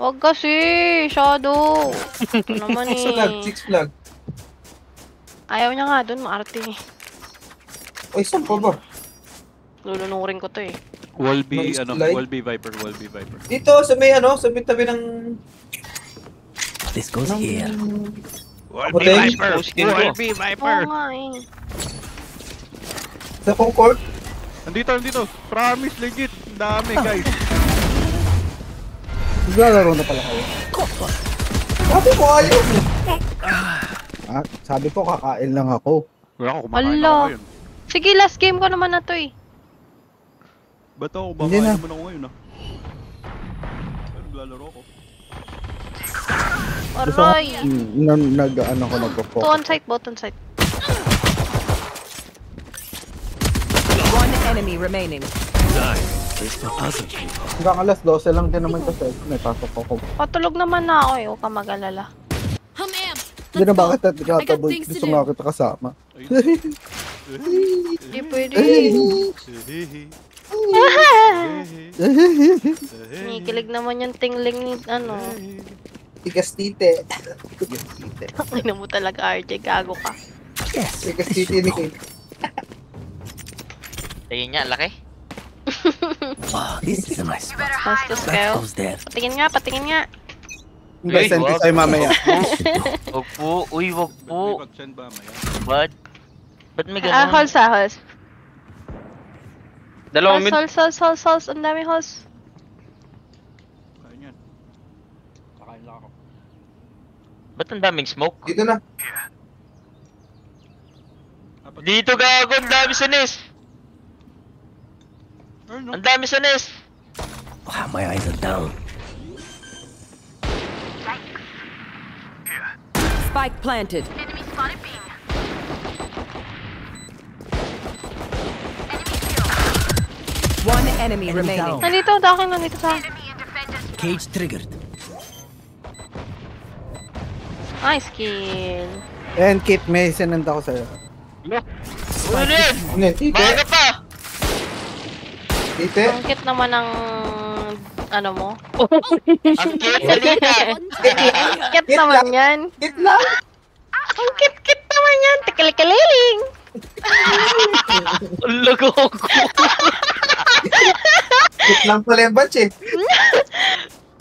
Wag kasi, Shadow. Ito naman eh. Six flag. Ayaw niya nga dun, maarte eh. Oy, saan pa ba? Lulunurin ko to eh. Wall B, Nice ano, slide. Wall B Viper, Wall B Viper. Dito, sa may ano, sa may tabi ng... This goes here. Wall B Viper! Skin ko. Wall B Viper! Oo nga eh. Sa Concord. Nandito! Promise, legit! Ang dami, guys! Naglalaro na pala kayo. Sabi ko ayaw. Ah, sabi ko kakain lang ako. Wala ko, kumakain Ala. ako ngayon. Sige, last game ko naman na to eh. Ba't ako, Hindi kumakain na. naman ako ngayon ah. Ay, naglalaro ako. Gusto ko, Aray! nag-ano ko, To nagpo-focus. on site, bot on site. One enemy remaining. Hanggang alas 12 lang din naman kasi may pasok ako. Patulog naman na ako eh, huwag ka mag-alala. Hindi na bakit nagkataboy, gusto nga kita kasama. Hindi pwede. Kinikilig naman yung tingling ni ano. Tigas tite. Ina mo talaga, RJ, gago ka. Tigas tite ni Kate. Tingin niya, laki. Oh, this is a nice spot. Bastos That kayo. goes there. Patingin nga. Hindi, send ko sa'yo mamaya. Wag po. Uy, wag po. Pag-send ba, maya? Ba't? Ba't may Ah, ganun? halls ah, halls. Dalawang mid. Halls. Ang dami halls. Kain yan. Kakain lang ako. Ba't ang daming smoke? Dito na. Dito gago, ang dami sa nest. Ano? Ang dami sa nest. Wow, my eyes are down. Spike planted. One enemy remaining. down. Nandito, dakin nandito sa akin. Cage triggered. Nice kill. And Kit, may sinend ako sa'yo. Ano yan? Ano yun? Tite? Baga pa. Tite? Ang cute naman ng ano mo. Ang cute kanina. Cute naman yan. Kit lang! Ang cute naman yan. Tikili-kililing. Ang lago ko. Kit lang pala yung batch eh.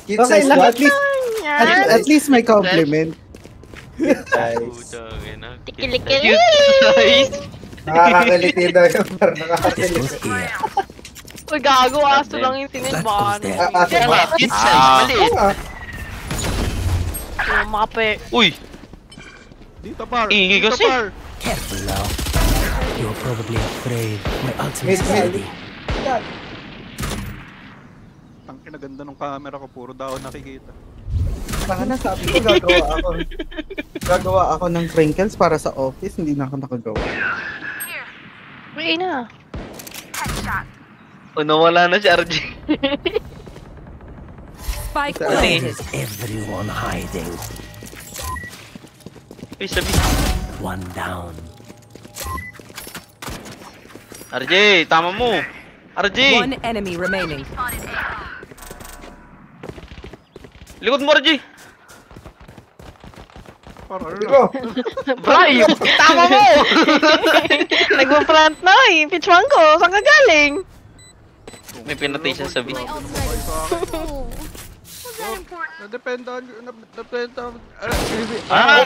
Kit Okay size lang, batch. at least may compliment. Nice. Tikili-kililing. Nakakakaliti daw yun. Parang This nakakakaliti. goes here. Uy, gago. Aso lang yung That sinilbahan. goes there. Kaya nga, cute size, maliit. Mape. Uy, Dito par! Ingay Dito kasi. par! Careful now. You're probably afraid. My ultimate is Mid. ready. Tangkin na ganda ng camera ko, puro daw nakikita. Saka na sabi ko, gagawa ako ng crinkles para sa office, hindi na ako nakagawa. Uy, na. nawala na si RJ. Spike Where planted. is everyone hiding? Uy, sabi. One down. RJ, tama mo. RJ, One enemy remaining. likod mo RJ. Par, ano? Iko! Bray, tama mo. Nagpa-front na eh. Pitchman ko. Saan ka galing? May pinatay siya sabi. Nadependa. Ah,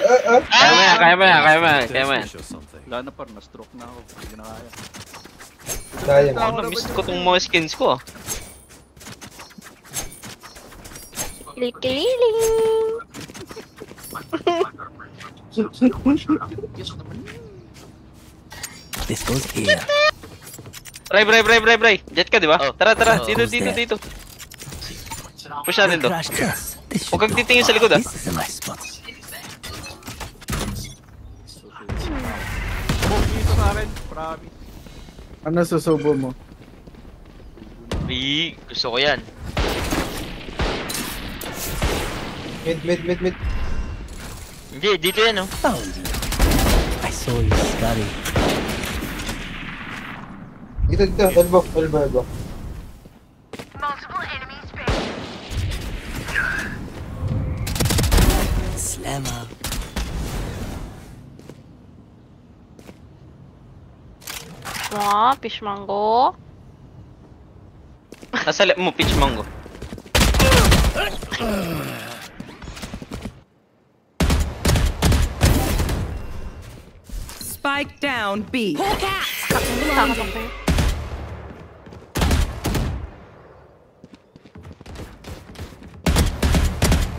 kaya mo yan. Wala na par, na-stroke na ako. Hindi na kaya. Sayang. Ako na-miss ko tong mga skins ko ah. Kililing. This goes here. Bray. Jet ka, di ba? Tara. Dito. Push natin to. Crash test. This Huwag kang should go titingin sa far. likod ah. This is a nice spot. Dito sa akin, promise. Ano susubo mo? Gusto ko yan. Mid. Hindi, dito yan oh. Found you. I saw you, Scotty. Dito. Elbow. mo nga, fish mango. Nasa left mo, Peach Mango. Spike down B. Takot ako.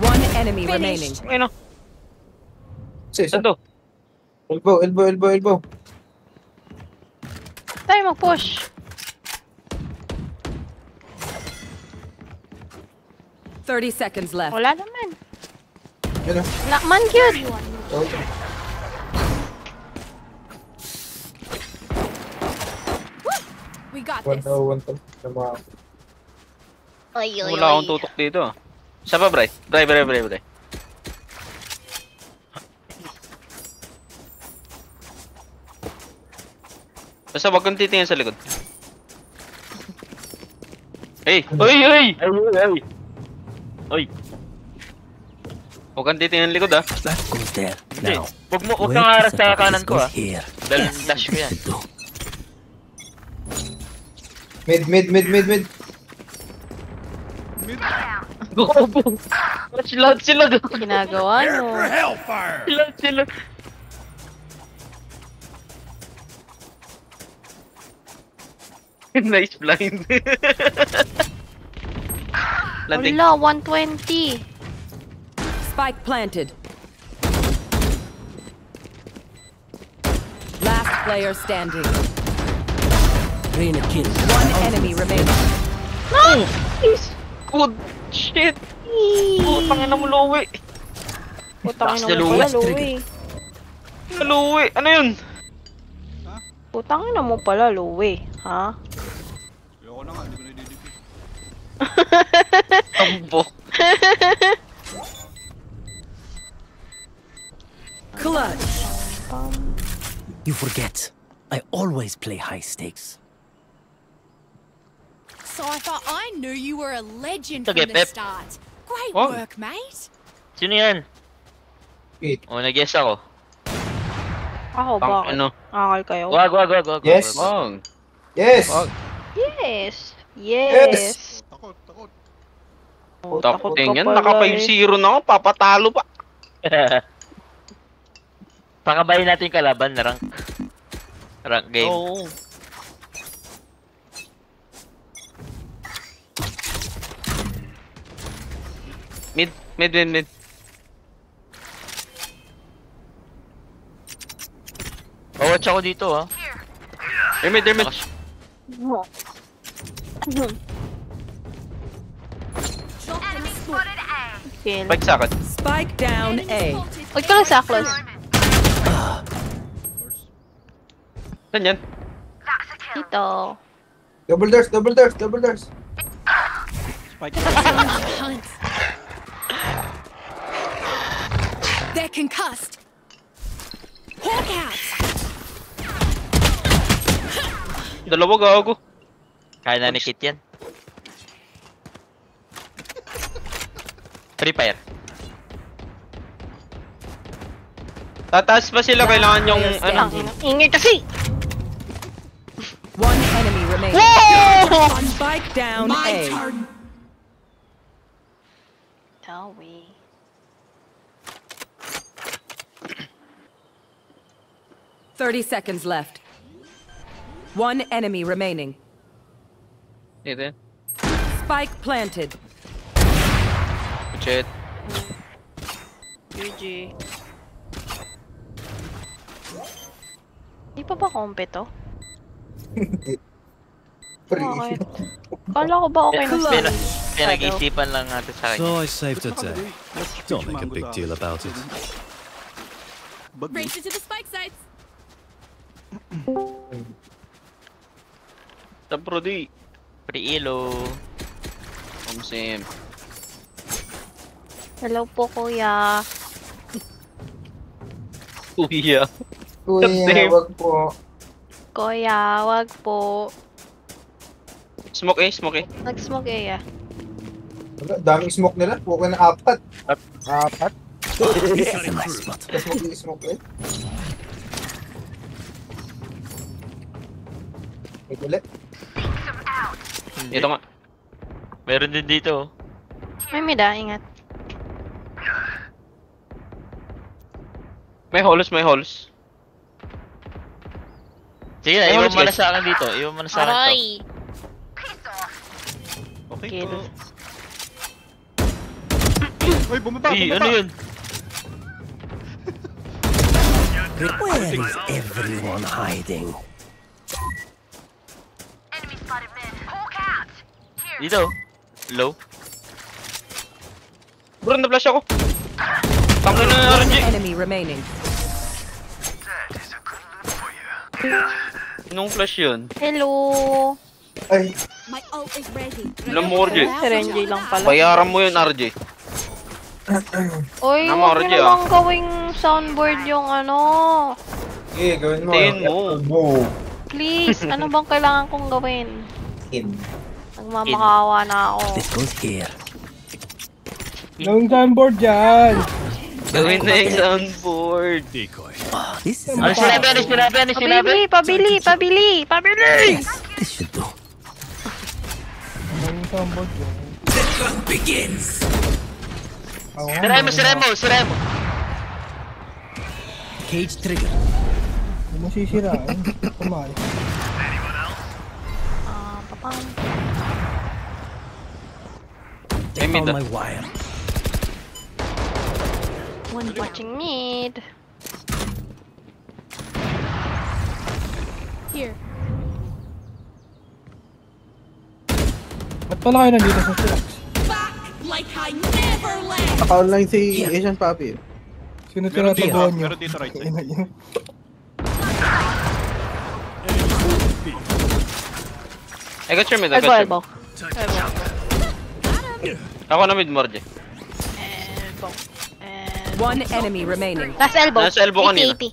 One enemy remaining. Ano? Sis, Saan to? elbow. Tayo mag-push. 30 seconds left. Wala naman. Yun o. Wala man, cute. Okay. We got One this. to, one to. Tama. Ay, Wala akong tutok dito. Saan pa, Bray? Bray. Basta wag kang titingin sa likod. Hey! Oy! Huwag kang titingin sa likod, ah. That goes there. Now, Huwag where kang harap the sa fuck kanan is ko goes ah. here? Dahil flash ko yan. Do. Mid. Sila. Ginagawa nyo. Sila. Nice blind. Landing. Wala, 120. Spike planted. Last player standing. Reyna kill. One enemy remaining. Good shit. Putang ina mo, Lowe. Putang Lakas ina na mo Louie. pala, Louie. Lowe. Ano yun? Putang ina mo pala, Louie. Ha? Ayoko na nga, hindi ko na i-defeat. Tambo. Clutch. You forget. I always play high stakes. Cypher, I knew you were a legend Okay, from the Pep. start. Great Oh. work, mate. Sino yan? Wait. Oh, nag-guess ako. Ako, Pang bakit? ano? Akal kayo? Wag. Yes. Wag. Yes. Wag. Yes. Yes. Takot. Oh, Takot ka yan. pala Naka eh. 5-0 na ako. Papatalo pa. Pakabayin natin yung kalaban na rank game. Oo. Mid. Bawatch ako dito ah. Mid. Kill. Spike sa akin. Spike down A. Huwag ka lang sa close. Saan yan? Dito. Double doors. Hunt. They're concussed. Hawk out. Dalawa gago. Kaya na ni Kit yan. Free Fire. Tataas pa sila. Kailangan yung ano. Ang ingay kasi! One enemy remaining. Spike down A. Tawi. Thirty seconds left. One enemy remaining. Dito yan. Spike planted. Shit. GG. Di pa ba kompe to? Free. Bakit? Kala ko ba okay na sila? Pinag-isipan lang natin sa kanya. So I saved a day. Don't make a big deal about it. Race it to the spike sites. Sa Brody. Free elo. Sim. Hello po, kuya. Kuya. Kuya, wag po. Kuya, wag po. Smoke eh. Nag-smoke eh, ah. Wala, daming smoke nila. Puka na 4. Apat. This is my spot. Smoke eh. Wait ulit. Ito nga. Meron din dito. May mida, ingat. May holes. Sige na, Ay, iwan holes, mo na guys. sa akin dito. Iwan mo na sa akin to. Aray! Okay Kill. po. Uy, bumaba, Uy, bumaba. ano yun? Where is everyone hiding? Dito. Low. Bro, na-flash ako. Tangin na RNG. Enemy remaining. Nung flash yun. Hello! Ay, My ult is ready. Ilang mo, RJ? Si Renji lang pala. Bayaran mo yun, RJ. Uy, Nama, huwag RJ, niyo namang gawing soundboard yung ano. sige, gawin mo. Tingin mo. Mo. Please, ano bang kailangan kong gawin? In. Nagmamakawa na ako. This goes here. Gawing soundboard dyan. Gawin na yung soundboard. Decoy. This is Ano sinabi? Pabili! yes. This should do. Gawing soundboard dyan. Begins. Sira mo. Cage trigger. Hindi mo sisirain. Kumali. Papang. They Mid, found my wire. Watching mid. Here. Ba't pala kayo nandito sa Silax? Back like I never left. Naka-online si Asian Papi. Sino Meron dito, tinatabuhan nyo? meron dito right side. Ina nyo. I got your mid, Elbow. Ako na mid, RJ. Elbow. One enemy remaining. Last elbow. Nasa elbow kanina. 80.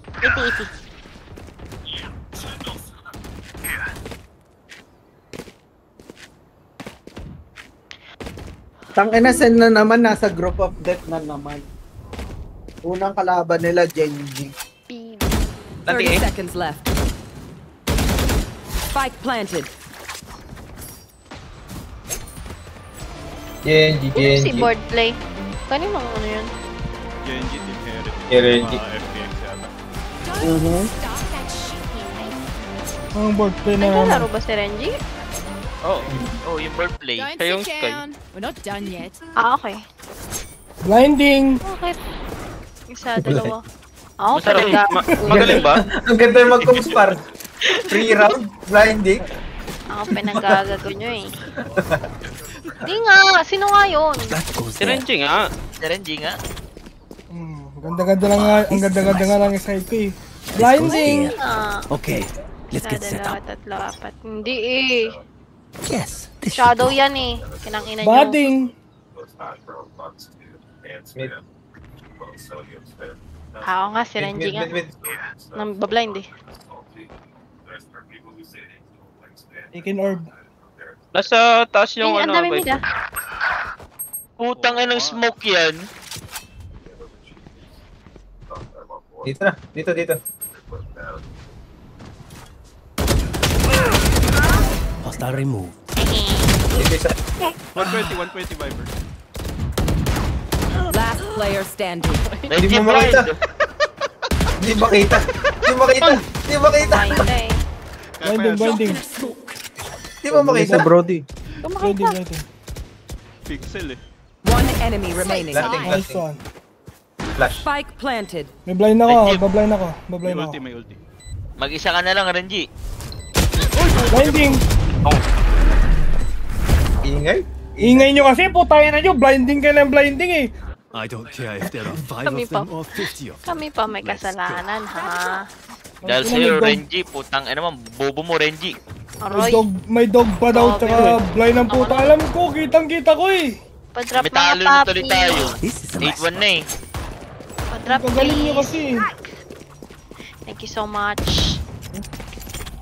Tangina send na naman, nasa group of death na naman. Unang kalaban nila, Genji. 30 seconds left. Spike planted. Genji, Si Genji. board play. Kaninong ano yun? Genji, Team Heritage. Genji. Mga FPX yata. Don't stop that shit, you Ang board play na Naglalaro ba si Renji? Oh, yung bird play. Don't Siya yung sit Sky. down. We're not done yet. Ah, okay. Blinding! Bakit? Isa, dalawa. Ah, okay. Masarap. Talaga. Magaling ba? Ang ganda yung mag-compare. Free round, blinding. Ako pinagagago nyo eh. Di nga! Sino nga yun? That goes Si there. Renji nga. Renji nga. Ganda-ganda lang nga, ang ganda-ganda nga lang yung side ko eh. Blinding! Ah, Okay, let's isa, get set dalawa, up. tatlo, apat. Hindi eh. Yes, this should Shadow do. yan eh. Kinangina nyo. Badding! Mid. Ako nga, si Renji nga. Mid. Nambablind eh. Taken orb. Nasa taas yung Ay, ang ano. dami Viper. mid ah. Putang ng smoke yan. Dito na. Dito. Hostile removed. Dito isa. 120 Viper. Last player standing. Hindi Renji mo makita. blind. Hindi makita. Hindi makita. Makita eh. Blinding, blinding. Hindi mo makita. Brody. Kumakita. Blinding. Pixel eh. One enemy remaining. Blasting, Nice blasting. one. Flash. Spike planted. May blind ako, Thank you. bablind ako. May Bablind ako. ulti, may ulti. Mag-isa ka na lang, Renji. Blinding! Ingay. Ingay nyo kasi, putayan na nyo. Blinding kayo ng blinding eh. I don't care if there are 5 Kami of them pa. or 50 of them. Kami pa may kasalanan ha. Dahil sa'yo, Renji. Putang, ano man, bobo mo, Renji. Aroy. May dog pa daw, Grabe. tsaka blind ang puta. Alam ko, kitang-kita ko eh. Padrop May mga talo na papi. tuloy tayo. This is a mess. 8-1 na eh. Padrop Kagaling nyo please. kasi. Thank you so much.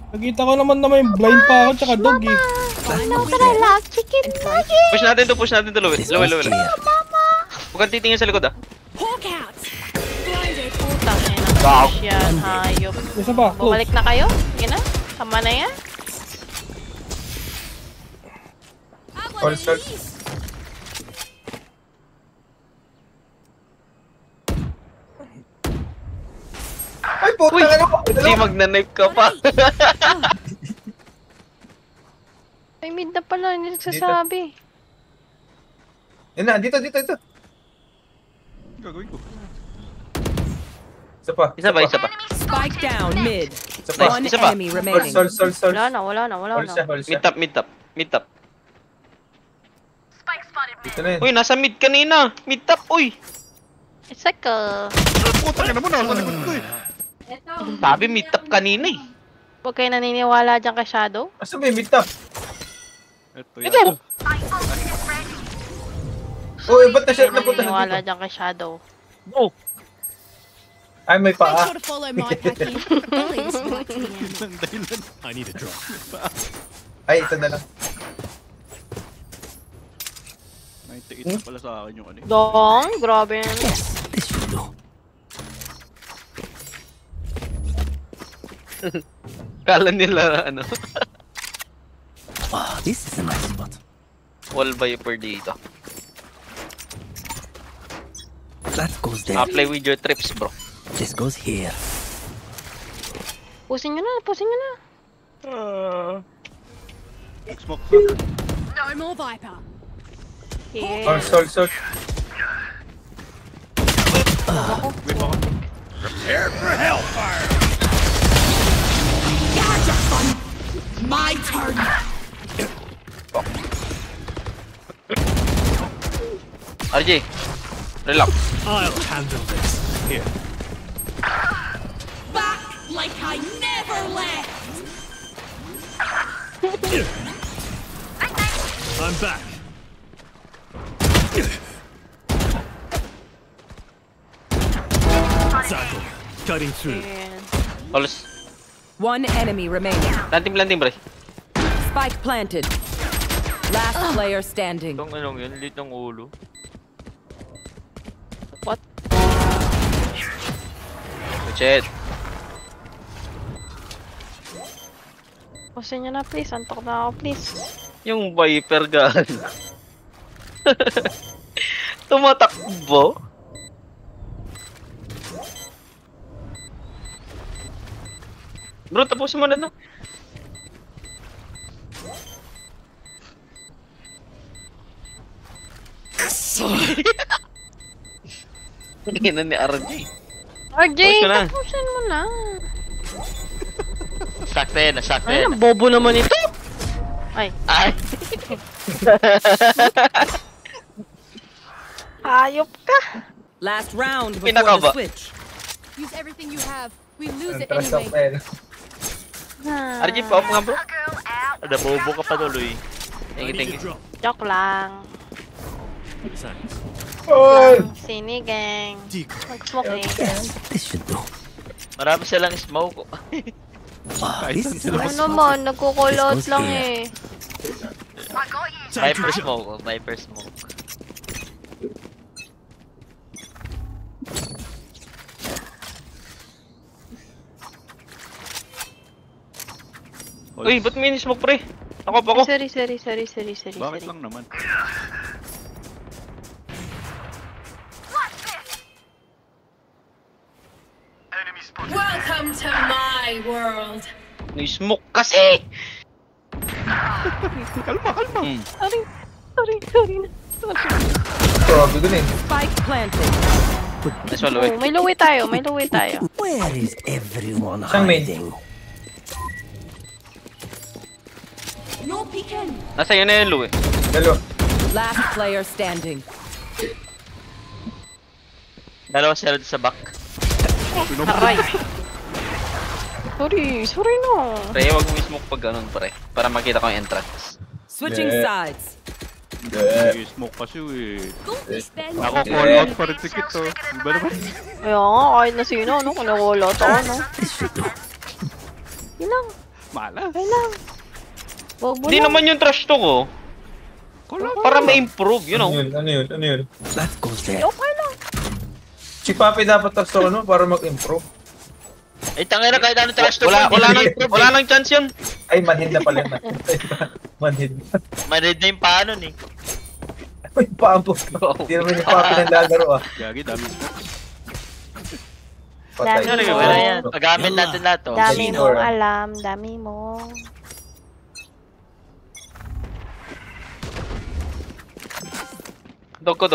Nakita ko naman na may blind pa ako, tsaka dog eh. Ano ka na lang? Chicken nugget! Push natin to, Low. This Low. goes clear. Huwag kang titingin sa likod ah. Hawk out. Blinded. Putang ina. Push yan, hayop. Isa pa, close. Bumalik na kayo? Sige na. Tama na yan. All start. Ay, puta Uy! ka na. Hindi magna-knife ka pa. Ay, mid na pala, hindi nagsasabi. Yan na, dito. Gagawin ko. Isa pa. Isa pa. Spike down mid. Isa pa. One isa pa. enemy remaining. Sol. Wala na. Hold siya. Mid top. Dito na yun. Uy, nasa mid kanina. Mid top, uy. It's like Puta ka naman, nasa likod ko eh. Sabi mid top kanina eh. huwag kayo naniniwala dyan kay Shadow. Asa may mid top? Ito. Uy, ba't na siya Huwag kayo napunta naniniwala dito? dyan kay Shadow. Oh. Ay, may Make paa. sure to follow my packing. Bullies like the end. Isang dahilan. I need a drop. Ay, ito na lang. 98 na pala sa akin yung ano eh. Dong, grabe yan. This should do. Kala nila ano. Ah, this is a nice spot. Wall viper dito. That goes there. Play with your trips, bro. This goes here. Pusin nyo na. Smoke. No more Viper. Yeah. Sol. Wait ako. My turn. RJ, relax. I'll handle this. Here. Back like I never left. I'm back. Zackle. Cutting through. Yeah. Alas. One enemy remaining. Planting, pre. Spike planted. Last player standing. Itong anong yun, lit ng ulo. What? Shit. Pusin nyo na please. Antok na ako please. Yung viper gun. Tumatakbo. Bro, tapusin mo na no. Tingnan ni RJ. RJ, Tapos ka na. tapusin mo na. Sakto yan, sakto Ay, yan. ang bobo naman ito. Ay. Ay. Hayop ka. Last round before Pinakaba. the switch. Use everything you have. We lose it Trust of anyway. Ah, RJ, pa-off nga bro. Ada bobo ka pa tuloy. Thank you. Drop. joke lang. Thanks. Sinigang. Decoy. Mag-smoke eh. This should do. Marami silang smoke. Ah, this is a Ano nice spot. naman, nagko-call out This goes lang here. eh. Time to Viper jump. smoke, Viper smoke. Uy, ba't may smoke pre? Ako. Sorry. Bakit lang naman? Welcome to my world. May smoke kasi! Kalma. Sorry na. Grabe dun eh. Spike planted. Nice one, Louie. Oh, may luwi tayo. Where is everyone Siyang main. hiding? No peeking. Nasa yun na yun, Louie. Dalo. Last player standing. Dalawa sila sa back. Aray. Sorry no. Pre, wag mo i-smoke pag ganun, pre. Para makita ko yung entrance. Switching Yeah. sides. May smoke kasi eh. Don't be spend. Ako call out pa rin si Kit oh. Iba naman. Kaya nga, kahit na sino, ano, kung nawala to, ano. This should do. Yun lang. Malas. Wag mo Hindi lang. naman yung trash talk, oh. Call out. Para ma-improve, you know. Ano yun? That goes there. Okay lang. Si Papi dapat tapos ano para mag-improve. Ay, tangina kahit ano trash talk. Wala nang chance yun. Ay, manhid na pala. Manhid. Manid na yung paano ni. Uy, paabot. Hindi naman yung pa pinaglalaro ah. Gagi, dami smoke. Patay. Dami mo. Wala yan. Pagamit natin lahat to. Dami Sige, mong Nora. alam, dami mo. Dogo.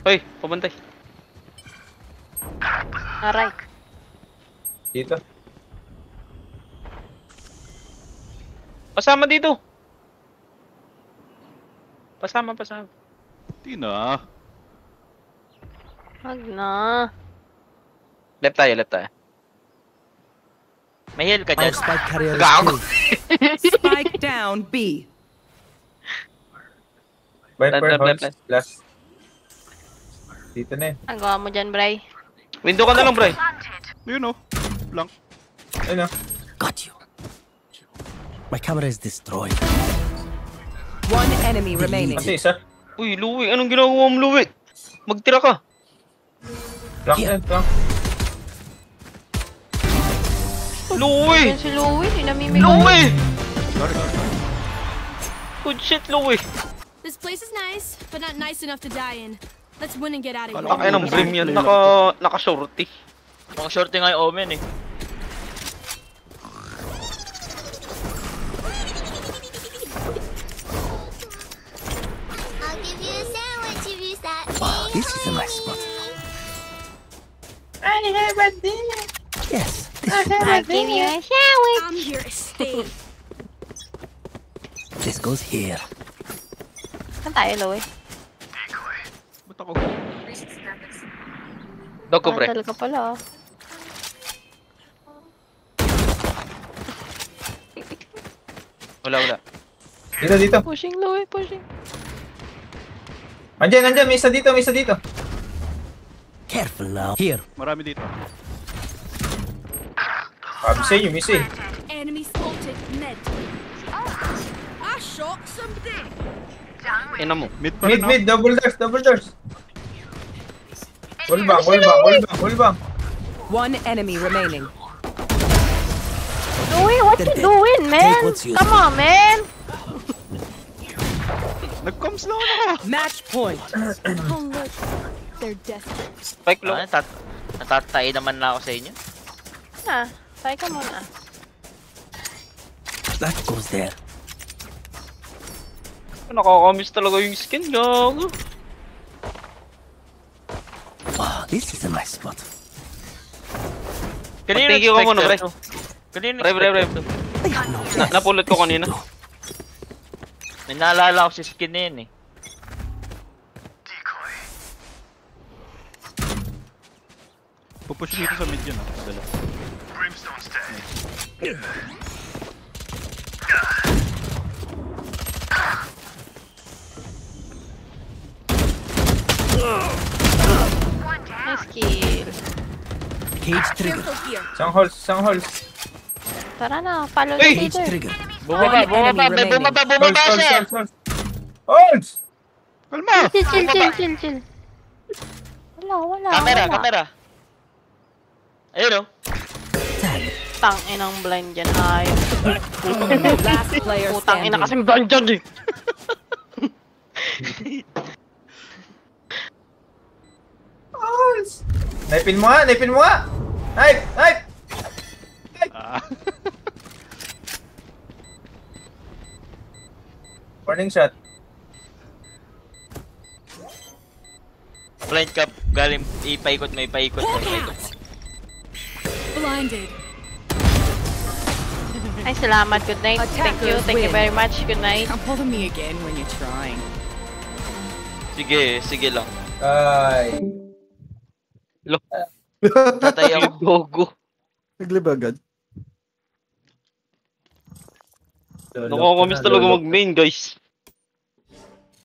Hoy, pabantay. Aray. Dito. Pasama dito. Pasama. Di na. Wag na. Left tayo. May heal ka Our dyan. spike carrier is Gago. killed. Spike down B. Viper, Left. Horns, last. Dito na eh. Ang gawa mo dyan, Bray. Window ka na lang, Bray. Yun o. Blank. Ayun oh. Got you. My camera is destroyed. One enemy remaining. Kasi isa. Uy, Louie, anong ginagawa mo, Louie? Magtira ka. Flank yan, flank. Louie! Yan si Louie, hindi namimigay. Louie! Sorry. Good shit, Louie. This place is nice, but not nice enough to die in. Let's win and get out of here. Ay, ng brim yan. Naka-shorty. Mga shorty nga yung Omen eh. I'll give you a sandwich if you start. Wow, this is a nice spot. Yes, this should I'll give you a sandwich. I'm here to stay. This goes here. Saan tayo, Louie? Ba't ako? Dogo, Bray. Talaga pala, oh. Wala. Dito. Pushing, Louie, pushing. Andyan. May isa dito. Careful now. Here. Marami dito. Sabi sa inyo, miss eh. Enemy spotted. Med. I shot somebody. Ina mo. Mid pa rin Mid, double doors. Wall bang. One enemy remaining. Louie, what you doing, man? what's useful. Come on, man. Nag-coms na ako. Match point. Oh look, they're desperate. Spike low. Natatay naman na ako sa inyo. Try ka muna. That goes there. Nakakamiss talaga yung skin, gago. Wow, this is a nice spot. Kanino Mag-thank you ka muna, nag-spectre Bray. to? Kanino Bray. nag-spectre to? I have no chance. Napulot ko kanina. May naalala ko si skin na yun eh. Pupush dito sa mid yun ah. Dala. Nice kill. Cage trigger. Careful here. Isang halls. Tara na, follow the Hey! Cage leader. trigger. Bumaba siya! Halls! Kalma! Chill. Wala. Camera! Ayun o. Tag. Tang inang blind dyan, ayun. Last player Putang ina standing. kasi blind dyan, eh. Halls! Naipin mo nga! Knife! Ah. Warning shot. Blind ka, galing ipaikot mo. Blinded. Ay, salamat. Good night. Thank you very much. Good night. Come hold me again when you're trying. Sige lang. Ay. Tatay ako. Gogo. Naglib agad. Nakakamiss talaga mag-main, guys.